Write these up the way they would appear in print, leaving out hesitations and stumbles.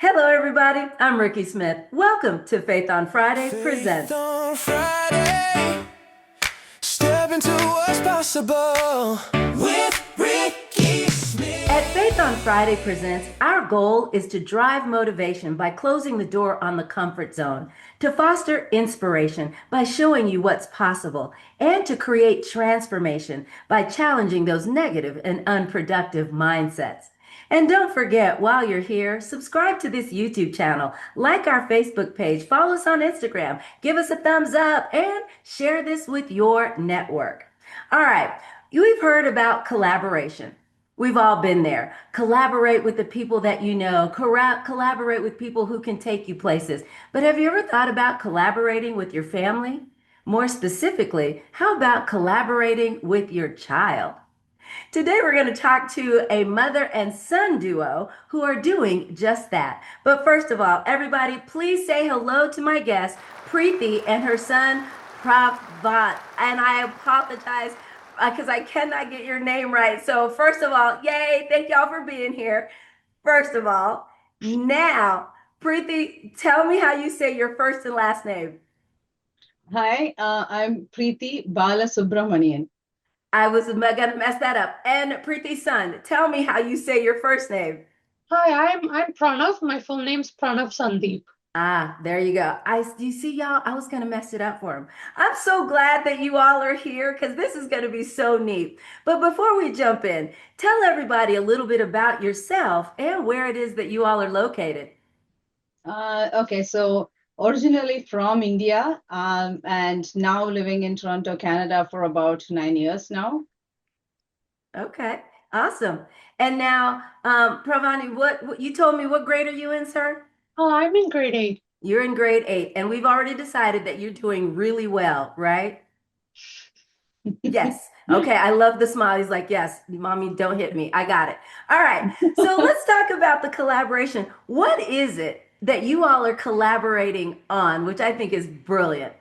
Hello, everybody. I'm Rikki Smith. Welcome to Faith on Friday Faith Presents. on Friday, step into what's possible with Rikki At Faith Smith. on Friday Presents, our goal is to drive motivation by closing the door on the comfort zone, to foster inspiration by showing you what's possible, and to create transformation by challenging those negative and unproductive mindsets. And don't forget, while you're here, subscribe to this YouTube channel, like our Facebook page, follow us on Instagram, give us a thumbs up, and share this with your network. All right, we've heard about collaboration. We've all been there. Collaborate with the people that you know, collaborate with people who can take you places. But have you ever thought about collaborating with your family? More specifically, how about collaborating with your child? Today, we're going to talk to a mother and son duo who are doing just that. But first of all, everybody, please say hello to my guest, Preethi, and her son, Pravat. And I apologize because I cannot get your name right. So, first of all, yay, thank y'all for being here. First of all, now, Preethi, tell me how you say your first and last name. Hi, I'm Preethi Balasubramanian. I was gonna mess that up. And Preethi's son, tell me how you say your first name. Hi, I'm Pranav. My full name's Pranav Sandeep. Ah, there you go. You see, y'all, I was gonna mess it up for him. I'm so glad that you all are here because this is gonna be so neat. But before we jump in, tell everybody a little bit about yourself and where it is that you all are located. Okay, so originally from India, and now living in Toronto, Canada for about 9 years now. Okay, awesome. And now, Pravani, what you told me, what grade are you in, sir? Oh, I'm in grade 8. You're in grade 8, and we've already decided that you're doing really well, right? Yes. Okay. I love the smile. He's like, yes, mommy, don't hit me. I got it. All right. So let's talk about the collaboration. What is it that you all are collaborating on, which I think is brilliant?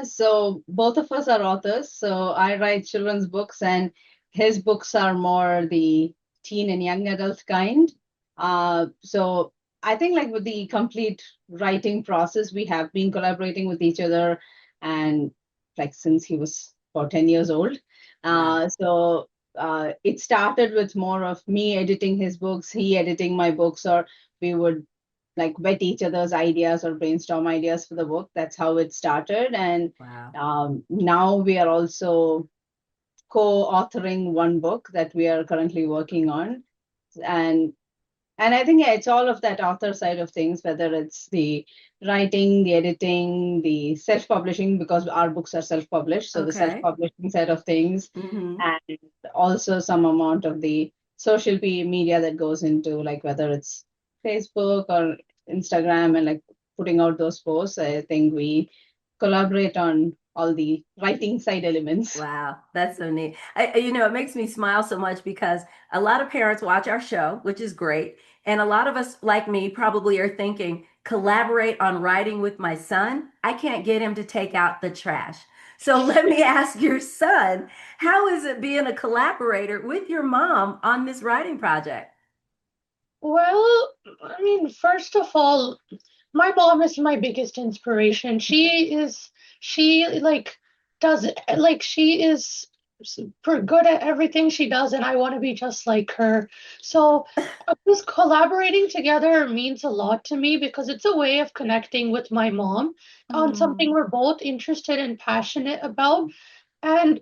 So both of us are authors. So I write children's books, and his books are more the teen and young adult kind. So I think like with the complete writing process, we have been collaborating with each other, and like since he was about 10 years old. Wow. It started with more of me editing his books, he editing my books, or we would like vet each other's ideas or brainstorm ideas for the book. That's how it started. And Wow. now we are also co-authoring one book that we are currently working on. And I think yeah, it's all of that author side of things, whether it's the writing, the editing, the self-publishing, because our books are self-published. So the Okay. self-publishing side of things, Mm-hmm. and also some amount of the social media that goes into like whether it's Facebook or Instagram and like putting out those posts. I think we collaborate on all the writing side elements. Wow, that's so neat. It makes me smile so much because a lot of parents watch our show, which is great. And a lot of us, like me, probably are thinking, collaborate on writing with my son. I can't get him to take out the trash. So let me ask your son, how is it being a collaborator with your mom on this writing project? Well, I mean, first of all, my mom is my biggest inspiration. She like does it, like she is super good at everything she does, and I want to be just like her. So just collaborating together means a lot to me because it's a way of connecting with my mom on something Mm, we're both interested and passionate about. And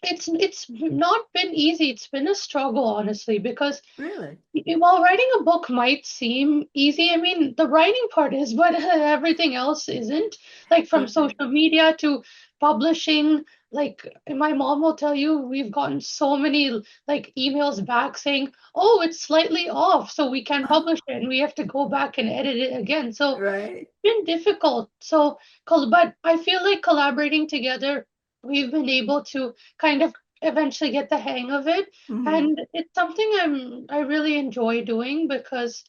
it's not been easy. It's been a struggle, honestly, because really? while writing a book might seem easy, I mean, the writing part is, but everything else isn't. Like from Okay. social media to publishing, like my mom will tell you, we've gotten so many like emails back saying, "Oh, it's slightly off, so we can't Oh, publish it, and we have to go back and edit it again." So right. been difficult. But I feel like collaborating together, we've been able to kind of eventually get the hang of it. Hmm. And it's something I really enjoy doing because,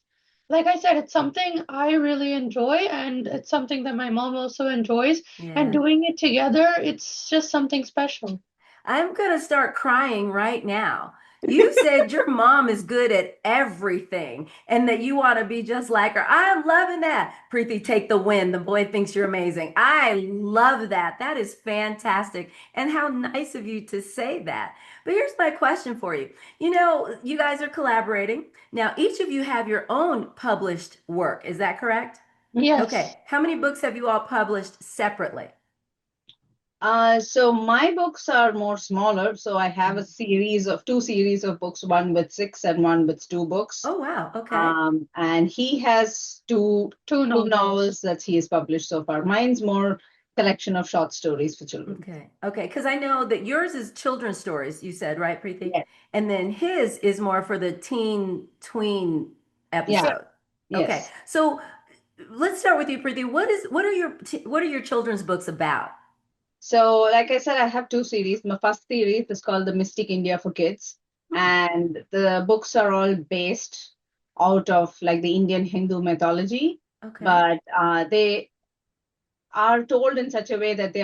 like I said, it's something I really enjoy, and it's something that my mom also enjoys. And Yeah. doing it together, it's just something special. I'm gonna start crying right now You said your mom is good at everything and that you want to be just like her. I'm loving that. Preeti, take the win. The boy thinks you're amazing. I love that. That is fantastic. And how nice of you to say that. But here's my question for you. You know, you guys are collaborating. Now, each of you have your own published work. Is that correct? Yes. Okay. How many books have you all published separately? So my books are more smaller. So I have a series of two series of books, one with six and one with two books. Oh, wow. Okay. And he has Two two novels. novels that he has published so far. Mine's more collection of short stories for children. Okay. Okay. Because I know that yours is children's stories, you said, right, Preeti? Yes. And then his is more for the teen tween Yeah. Yeah. episode. Okay. Yes. So let's start with you, Preeti. What are your children's books about? So, like I said, I have two series. My first series is called The Mystic India for Kids, Hmm. and the books are all based out of like the Indian Hindu mythology, Okay. but they are told in such a way that they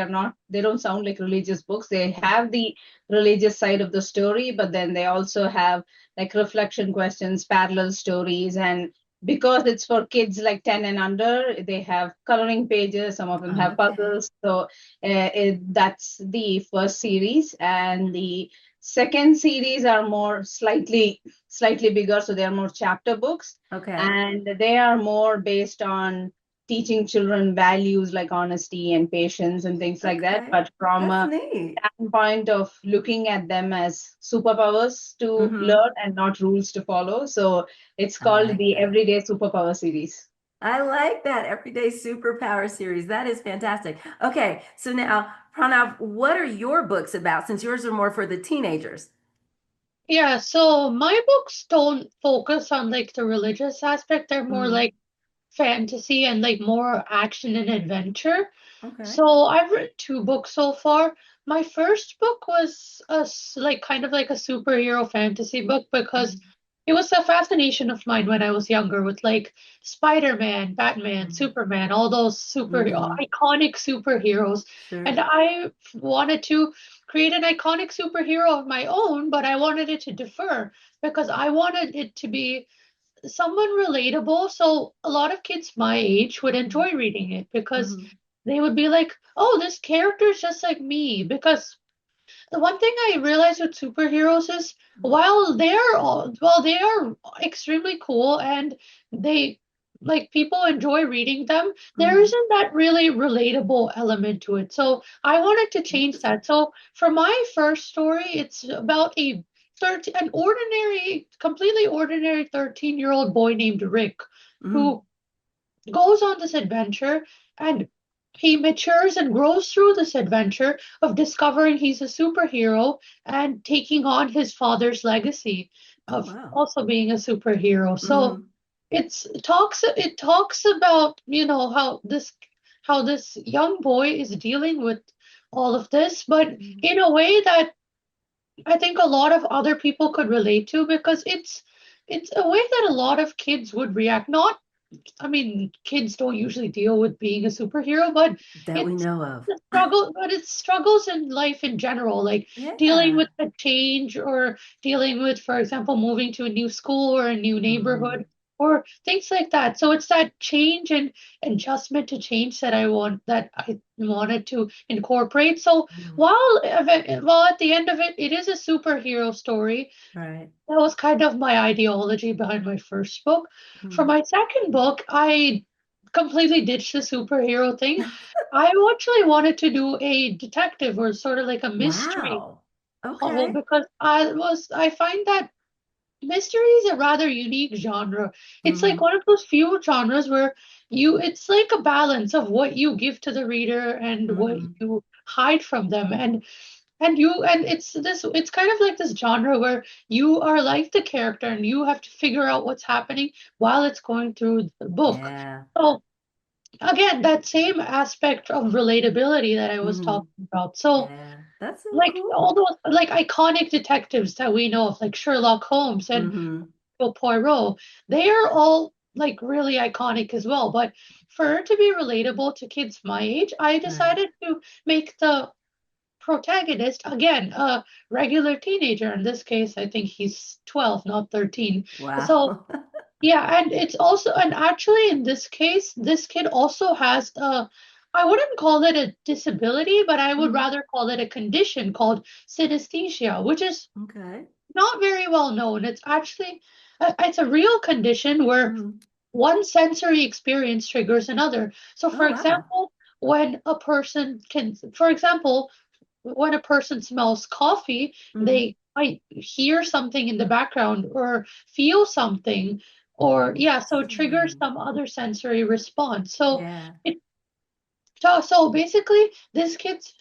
don't sound like religious books. They have the religious side of the story, but then they also have like reflection questions, parallel stories, and because it's for kids like 10 and under, they have coloring pages, some of them have Okay. puzzles. So that's the first series, and the second series are more slightly bigger, so they are more chapter books, Okay. and they are more based on teaching children values like honesty and patience and things like that, Okay. but from That's a neat. standpoint of looking at them as superpowers to Hmm. learn and not rules to follow. So it's I called like the that. Everyday Superpower series. I like that Everyday Superpower series. That is fantastic. Okay. So now, Pranav, what are your books about since yours are more for the teenagers? Yeah, so my books don't focus on like the religious aspect. They're more Hmm. like fantasy and like more action and adventure. Okay. So I've written two books so far. My first book was like kind of like a superhero fantasy book because it was a fascination of mine when I was younger with like Spider-Man, Batman, Superman, all those super Mm-hmm. iconic superheroes. And Sure. I wanted to create an iconic superhero of my own, but I wanted it to differ because I wanted it to be somewhat relatable. So a lot of kids my age would enjoy reading it because Mm-hmm. they would be like, "Oh, this character is just like me." Because the one thing I realized with superheroes is while they are extremely cool and they like people enjoy reading them, there Mm-hmm. isn't that really relatable element to it. So I wanted to change Interesting. that. So for my first story, it's about an ordinary, completely ordinary 13-year-old boy named Rick Mm-hmm. who goes on this adventure and he matures and grows through this adventure of discovering he's a superhero and taking on his father's legacy Oh, of wow. also being a superhero. So Mm-hmm. it talks about, how this young boy is dealing with all of this, but in a way that I think a lot of other people could relate to because it's a way that a lot of kids would react. Not I mean, kids don't usually deal with being a superhero, but That we it's know of. it's struggles in life in general, like dealing Yeah. with a change or dealing with, for example, moving to a new school or a new Mm-hmm. neighborhood or things like that. So it's that change and adjustment to change that I wanted to incorporate. So Mm-hmm. while at the end of it, it is a superhero story. Right. That was kind of my ideology behind my first book. For Mm-hmm. my second book, I completely ditched the superhero thing. I actually wanted to do a detective or sort of like a mystery Wow. novel Okay. because I find that mystery is a rather unique genre. It's like Mm-hmm. one of those few genres where it's like a balance of what you give to the reader and what Mm-hmm. you hide from them. And it's kind of like this genre where you are like the character and you have to figure out what's happening while it's going through the book. Yeah. So again, that same aspect of relatability that I was Mm-hmm. talking about. So Yeah. That's so like all cool. those like iconic detectives that we know of, like Sherlock Holmes and Mm-hmm. Poirot, they are all like really iconic as well. But for it to be relatable to kids my age, I Right. decided to make the protagonist, again, a regular teenager. In this case, I think he's 12, not 13. So Wow. yeah, and it's also, and actually in this case, this kid also has a, I wouldn't call it a disability, but I would Mhm. rather call it a condition called synesthesia, which is Okay. not very well known. It's actually, it's a real condition where Mhm. one sensory experience triggers another. So, Oh, for wow. example, when a person can, for example, when a person smells coffee, Mhm. they might hear something in the background or feel something, or yeah, so it triggers Interesting. some other sensory response. So Yeah. it so basically, this kid's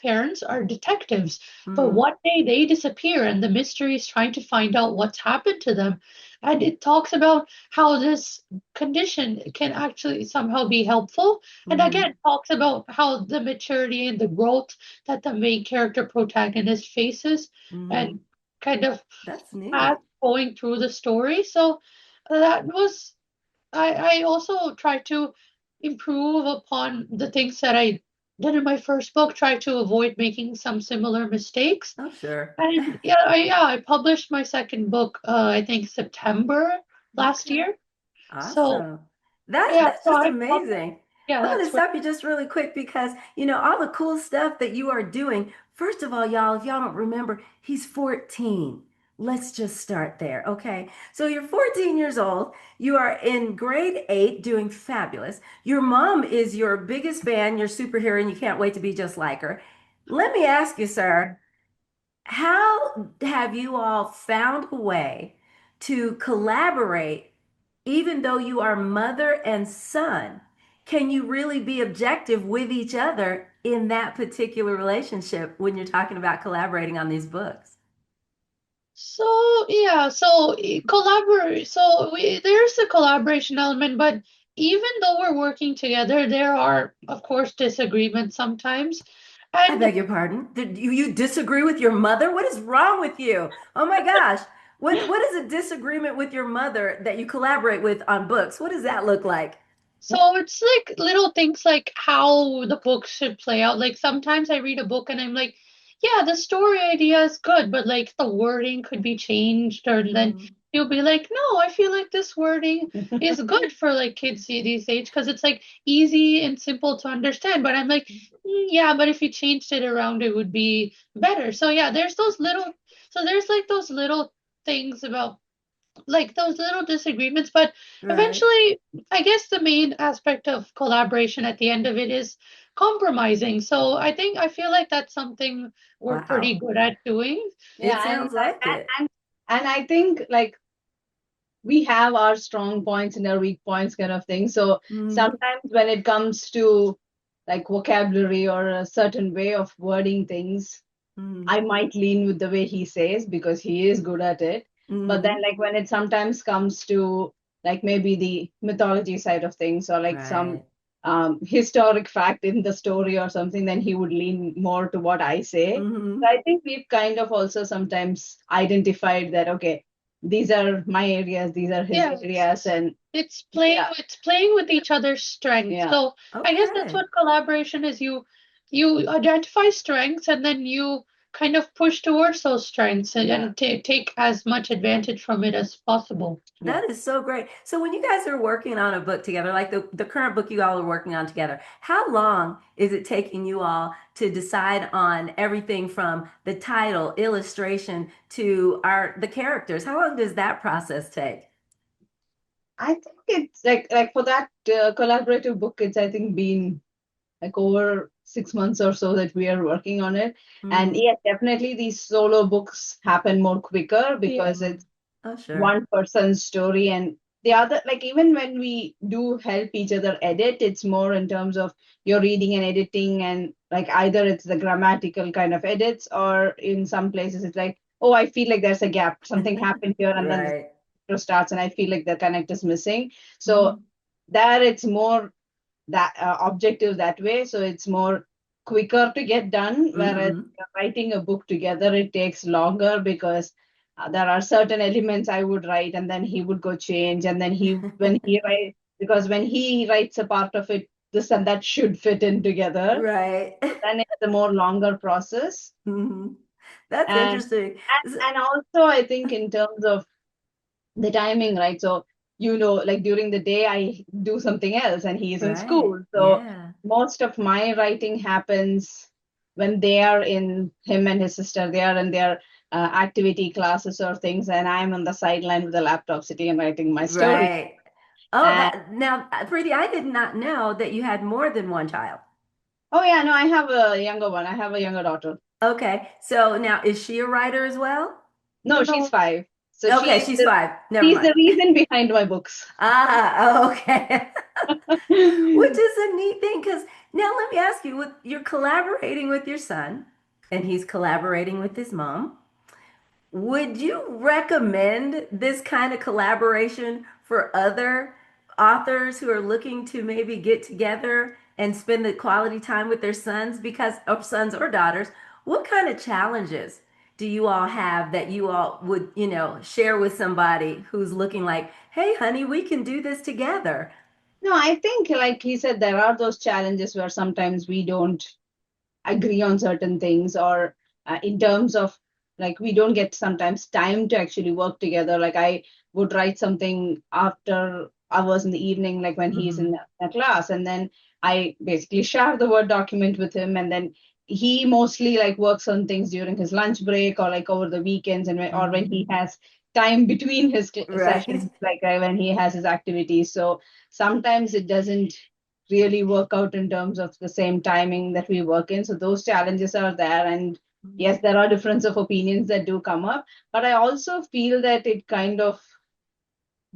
parents are detectives, but Mhm. one day they disappear, and the mystery is trying to find out what's happened to them. And it talks about how this condition can actually somehow be helpful, and again Mhm. talks about how the maturity and the growth that the main character protagonist faces, and Mhm. kind of That's as neat. going through the story. So that was I also try to improve upon the things that I did in my first book, try to avoid making some similar mistakes. Oh, sure. And I published my second book, I think September last Okay. year. So Awesome. That yeah, that's so just I published, amazing. yeah, I'm going to that's what. stop you just really quick because, all the cool stuff that you are doing. First of all, y'all, if y'all don't remember, he's 14. Let's just start there, okay? So you're 14 years old. You are in grade 8 doing fabulous. Your mom is your biggest fan, your superhero, and you can't wait to be just like her. Let me ask you, sir, how have you all found a way to collaborate even though you are mother and son? Can you really be objective with each other in that particular relationship when you're talking about collaborating on these books? So yeah, so collaborate. So there's a collaboration element, but even though we're working together, there are, of course, disagreements sometimes. I And beg your pardon. Did you disagree with your mother? What is wrong with you? Oh my gosh. What is a disagreement with your mother that you collaborate with on books? What does that look like? so it's like little things like how the book should play out. Like sometimes I read a book and I'm like, yeah, the story idea is good, but like the wording could be changed. Or then Mhm. you'll be like, no, I feel like this wording is good for like kids these age because it's like easy and simple to understand. But I'm like, yeah, but if you changed it around, it would be better. So yeah, there's like those little things about like those little disagreements, but Right. eventually, I guess the main aspect of collaboration at the end of it is compromising. So I feel like that's something we're pretty Wow. good at doing. It Yeah, sounds like it. and I think like we have our strong points and our weak points kind of thing. So Mhm. sometimes when it comes to like vocabulary or a certain way of wording things, I Mhm. might lean with the way he says because he is good at it. But then Mhm. like when it sometimes comes to like maybe the mythology side of things or like some Right. historic fact in the story or something, then he would lean more to what I say. So Mhm. I think we've kind of also sometimes identified that okay, these are my areas, these are his Yeah, areas, and yeah, it's playing with each other's strengths. yeah. So I guess that's Okay. what collaboration is. You identify strengths and then you kind of push towards those strengths Yeah. and take as much advantage from it as possible. Yeah. That is so great. So when you guys are working on a book together, like the current book you all are working on together, how long is it taking you all to decide on everything from the title, illustration to the characters? How long does that process take? I think it's like for that collaborative book, it's I think been like over 6 months or so that we are working on it. And Mm-hmm. yeah, definitely these solo books happen more quicker Yeah. because Mm-hmm. it's Oh, sure. one person's story and the other, like even when we do help each other edit, it's more in terms of you're reading and editing and like either it's the grammatical kind of edits or in some places it's like, oh, I feel like there's a gap. Something happened here and then the Right. chapter starts and I feel like the connect is missing. So Mm-hmm. there it's more that objective that way. So it's more quicker to get done. Whereas Mm-hmm. writing a book together, it takes longer because there are certain elements I would write and then he would go change. And then when he writes, because when he writes a part of it, this and that should fit in together. Right. Then it's a more longer process. Hmm. That's And interesting. and also I think in terms of the timing, right? So, like during the day, I do something else and he is in Right. school. So, Yeah. most of my writing happens when they are in, him and his sister, they are in their activity classes or things, and I'm on the sideline with the laptop sitting and writing my story. Right. Oh, And that now, Preeti, I did not know that you had more than one child. oh, yeah, no, I have a younger one. I have a younger daughter. Okay. So now is she a writer as well? No, she's No. 5. So, Okay, she's 5. Never she's mind. the reason behind my books. Ah, okay. Which is a neat thing because now let me ask you, you're collaborating with your son and he's collaborating with his mom. Would you recommend this kind of collaboration for other authors who are looking to maybe get together and spend the quality time with their sons because of sons or daughters? What kind of challenges do you all have that you all would, share with somebody who's looking like, "Hey, honey, we can do this together." No, I think, like he said, there are those challenges where sometimes we don't agree on certain things, or in terms of like we don't get sometimes time to actually work together. Like I would write something after hours in the evening, like when he's in Hmm. a class, and then I basically share the Word document with him, and then he mostly like works on things during his lunch break or like over the weekends, and or when Hmm. he has time between his Right. sessions, like when he has his activities. So sometimes it doesn't really work out in terms of the same timing that we work in. So those challenges are there. And yes, there are difference of opinions that do come up. But I also feel that it kind of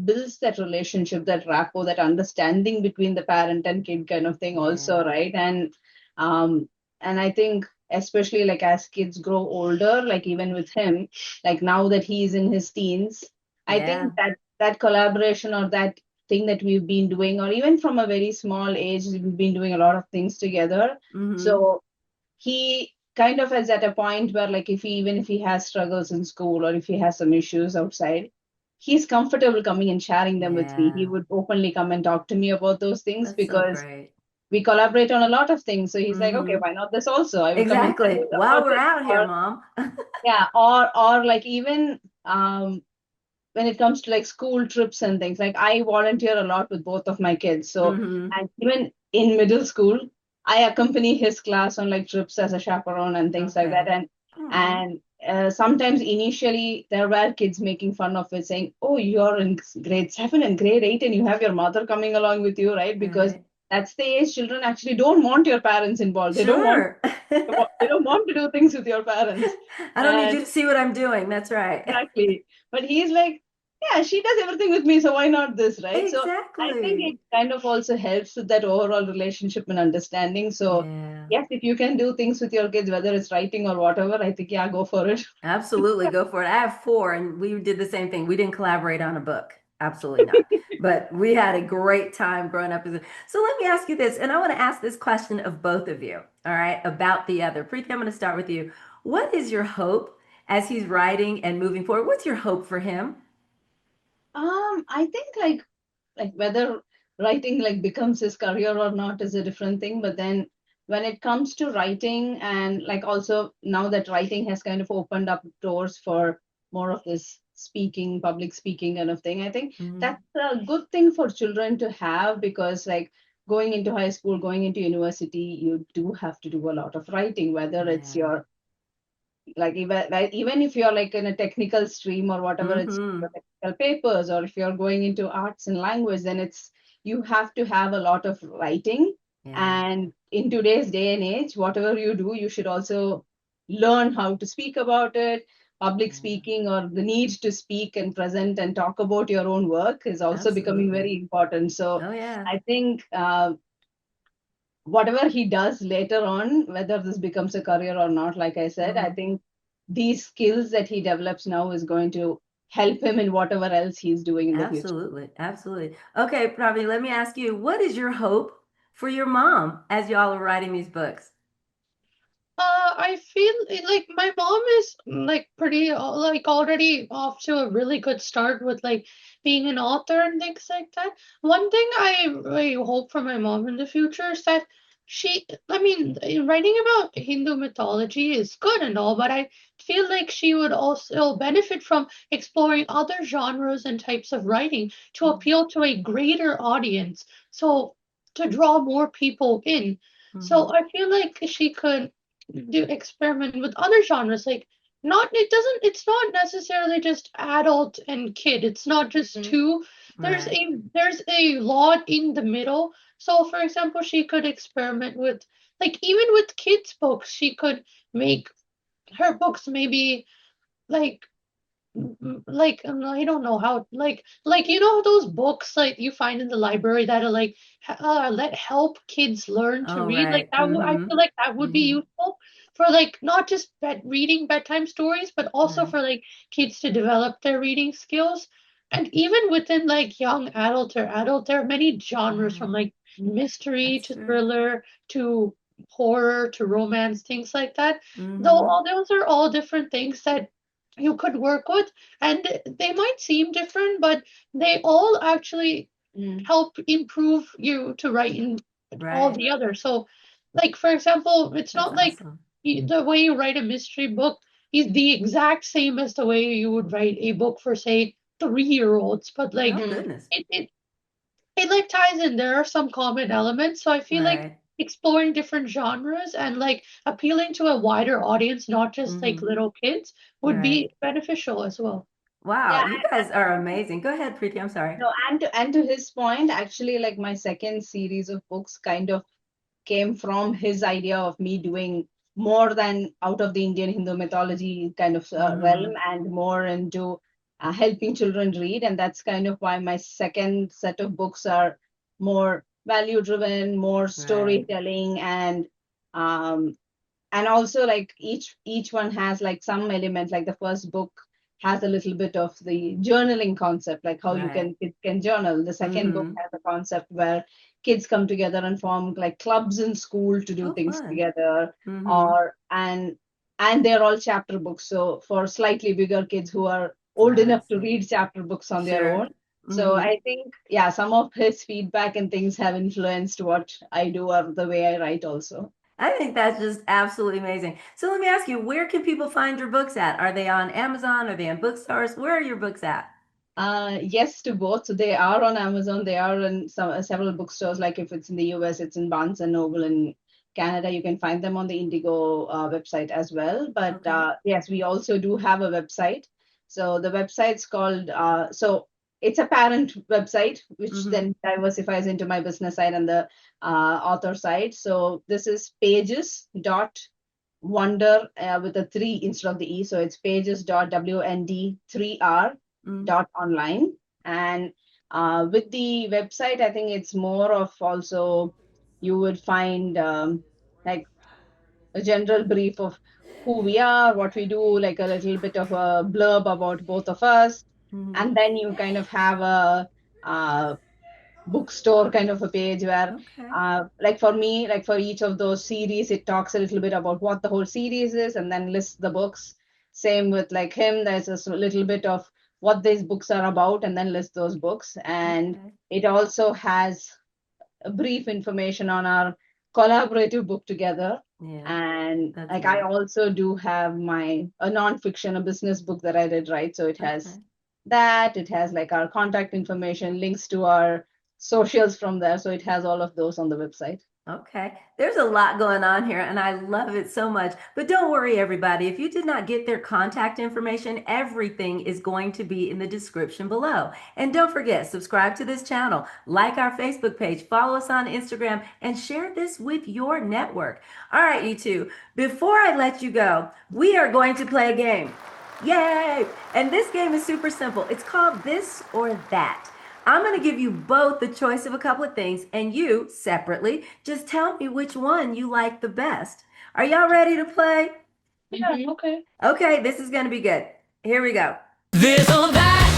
builds that relationship, that rapport, that understanding between the parent and kid kind of thing also, Yeah. right? Um and I think especially like as kids grow older, like even with him, like now that he's in his teens, I Yeah. think that that collaboration or that thing that we've been doing, or even from a very small age, we've been doing a lot of things together. Hmm. So he kind of is at a point where like if he, even if he has struggles in school or if he has some issues outside, he's comfortable coming and sharing them with me. He Yeah. would openly come and talk to me about those things That's so because great. we collaborate on a lot of things. So he's like, okay, Hmm. why not this also? I will come and tell Exactly. you While about we're this. out here, Or Mom. yeah, or like even when it comes to like school trips and things, like I volunteer a lot with both of my kids. So, Hmm. and even in middle school, I accompany his class on like trips as a chaperone and things like that. Okay. And Oh, and sometimes initially there were kids making fun of it, saying, "Oh, you're in grade 7 and grade 8, and you have your mother coming along with you, right?" Because right. that's the age children actually don't want your parents involved. Sure. They don't want to do things with your parents. I don't need you to see what I'm doing. That's right. Exactly. But he's like, yeah, she does everything with me, so why not this, right? So I think it Exactly. kind of also helps with that overall relationship and understanding. So Yeah. yes, if you can do things with your kids, whether it's writing or whatever, I think, yeah, go for it. Absolutely. Go for it. I have 4, and we did the same thing. We didn't collaborate on a book. Absolutely not. But we had a great time growing up. So let me ask you this, and I want to ask this question of both of you, all right, about the other. Preeti, I'm going to start with you. What is your hope as he's writing and moving forward? What's your hope for him? I think like whether writing like becomes his career or not is a different thing. But then when it comes to writing, and like also now that writing has kind of opened up doors for more of this speaking, public speaking kind of thing, I think Mhm. that's a good thing for children to have, because like going into high school, going into university, you do have to do a lot of writing, whether it's Yeah. your like even if you're like in a technical stream or whatever, it's your Hmm. technical papers, or if you're going into arts and language, then it's you have to have a lot of writing. Yeah. And in today's day and age, whatever you do, you should also learn how to speak about it. Public Yeah. speaking, or the need to speak and present and talk about your own work, is also becoming Absolutely. very important. So Oh, yeah. I think whatever he does later on, whether this becomes a career or not, like I said, I Hmm. think these skills that he develops now is going to help him in whatever else he's doing in the future. Absolutely. Absolutely. Okay, Pravi, let me ask you, what is your hope for your mom as y'all are writing these books? I feel like my mom is like pretty like already off to a really good start with like being an author and things like that. One thing I really hope for my mom in the future is that I mean, writing about Hindu mythology is good and all, but I feel like she would also benefit from exploring other genres and types of writing to appeal to a greater audience. So to draw more people in. So I feel like she could do experiment with other genres, like it's not necessarily just adult and kid. It's not just two. Right. There's a lot in the middle. So for example, she could experiment with, like, even with kids books, she could make her books maybe like I don't know how, like you know those books like you find in the library that are like let help kids learn to Oh, read, like right. that would, I feel like that would be useful for like not just reading bedtime stories, but also Right. for like kids to develop their reading skills. And even within like young adult, there are many genres from Right. like mystery That's to true. thriller to horror to romance, things like that. Though Mm-hmm. all those are all different things that you could work with, and they might seem different, but they all actually help improve you to write in all Right. the others. So, like for example, it's That's not like awesome. the way you write a mystery book is the exact same as the way you would write a book for, say, 3-year-olds, but like Oh, goodness. it, it it like ties in. There are some common elements, so I feel like Right. exploring different genres and like appealing to a wider audience, not just like Mm-hmm. little kids, would Right. be beneficial as well. Wow, Yeah, you guys are amazing. Go ahead, Preeti. I'm sorry. no, and to his point, actually, like my second series of books kind of came from his idea of me doing more than out of the Indian Hindu mythology kind of realm Mm-hmm. and more into helping children read. And that's kind of why my second set of books are more value driven, more Right. storytelling, um, and also like each one has like some element. Like the first book has a little bit of the journaling concept, like how you Right. can kids can journal. The second book Mm-hmm. has a concept where kids come together and form like clubs in school to do Oh, things fun. together, Mm-hmm. or and they're all chapter books, so for slightly bigger kids who are old enough to Awesome. read chapter books on their Sure. own. So Mm-hmm. I think, yeah, some of his feedback and things have influenced what I do or the way I write also. I think that's just absolutely amazing. So let me ask you, where can people find your books at? Are they on Amazon? Are they in bookstores? Where are your books at? Yes to both. So they are on Amazon. They are in several bookstores. Like if it's in the US, it's in Barnes and Noble. In Canada, you can find them on the Indigo website as well. But Okay. yes, we also do have a website. So the website's called, so it's a parent website, which Mm-hmm. then diversifies into my business side and the author side. So this is pages dot wonder with a three instead of the E. So it's pages dot WND3R Mm-hmm. dot online. And with the website, I think it's more of also you would find like a general brief of who we are, what we do, like a little bit of a blurb about both of us. Mm-hmm. And then you kind of have a bookstore kind of a page where Okay. like for me, like for each of those series, it talks a little bit about what the whole series is and then lists the books. Same with like him, there's a little bit of what these books are about and then list those books. And Okay. it also has a brief information on our collaborative book together. Yeah, And that's like I great. also do have my a nonfiction, a business book that I did, right? So it has Okay. that, it has like our contact information, links to our socials from there. So it has all of those on the website. Okay. There's a lot going on here, and I love it so much. But don't worry, everybody. If you did not get their contact information, everything is going to be in the description below. And don't forget, subscribe to this channel, like our Facebook page, follow us on Instagram, and share this with your network. All right, you two, before I let you go, we are going to play a game. Yay! And this game is super simple. It's called This or That. I'm going to give you both the choice of a couple of things, and you, separately, just tell me which one you like the best. Are y'all ready to play? Yeah, Mhm. okay. Okay, this is going to be good. Here we go. This or that,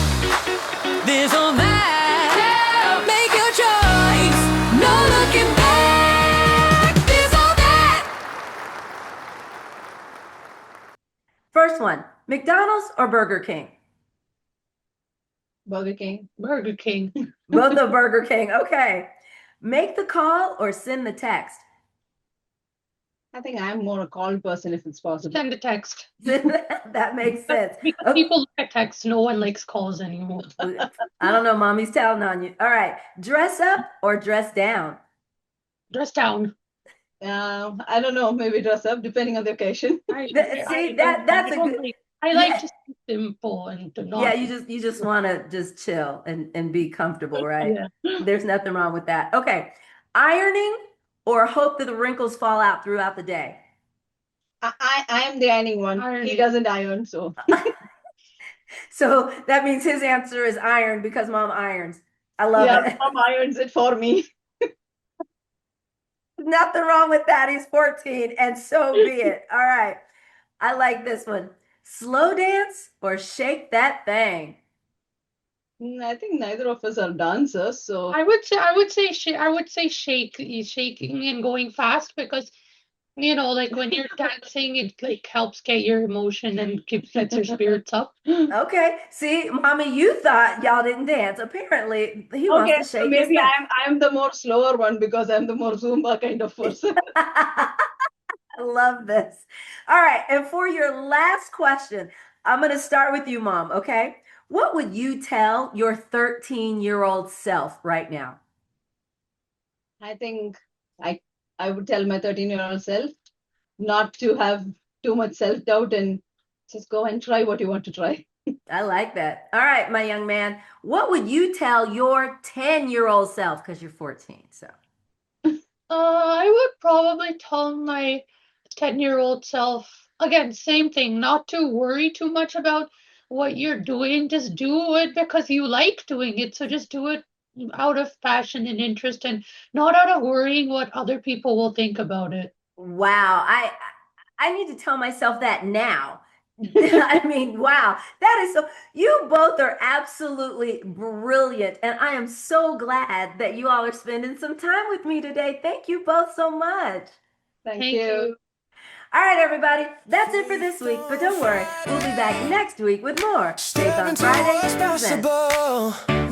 this or that. Make your choice. No looking back. This or that. First one, McDonald's or Burger King? Burger King. Burger King. Both of Burger King. Okay. Make the call or send the text? I think I'm more a call person if it's possible. Send a text. That makes sense. Because Okay. people look at texts, no one likes calls anymore. I don't know, mommy's telling on you. All right. Dress up or dress down? Dress down. I don't know, maybe dress up depending on the occasion. I like to be simple and to not. Yeah, you just want to just chill and be comfortable, right? Yeah. There's nothing wrong with that. Okay. Ironing or hope that the wrinkles fall out throughout the day? I am the ironing one. He Ironing. doesn't iron, so So that means his answer is iron because mom irons. I love yeah, it. mom irons it for me. Nothing wrong with that. He's 14, and so be it. All right. I like this one. Slow dance or shake that thing? I think neither of us are dancers, so I would say shaking and going fast because like when you're dancing, it like helps get your emotion and gets your spirits up. Okay. See, mommy, you thought y'all didn't dance. Apparently, he wants okay, to so shake his maybe thing. I'm the more slower one because I'm the more Zumba kind of person. I love this. All right. And for your last question, I'm going to start with you, mom. Okay. What would you tell your 13-year-old self right now? I think I would tell my 13-year-old self not to have too much self-doubt and just go and try what you want to try. I like that. All right, my young man. What would you tell your 10-year-old self? Because you're 14. So, I would probably tell my 10-year-old self, again, same thing, not to worry too much about what you're doing. Just do it because you like doing it. So just do it out of passion and interest and not out of worrying what other people will think about it. wow. I need to tell myself that now. I mean, wow. That is so, you both are absolutely brilliant. And I am so glad that you all are spending some time with me today. Thank you both so much. Thank you. All right, everybody. That's it for this week. But don't worry, we'll be back next week with more Faith on Friday. Possible.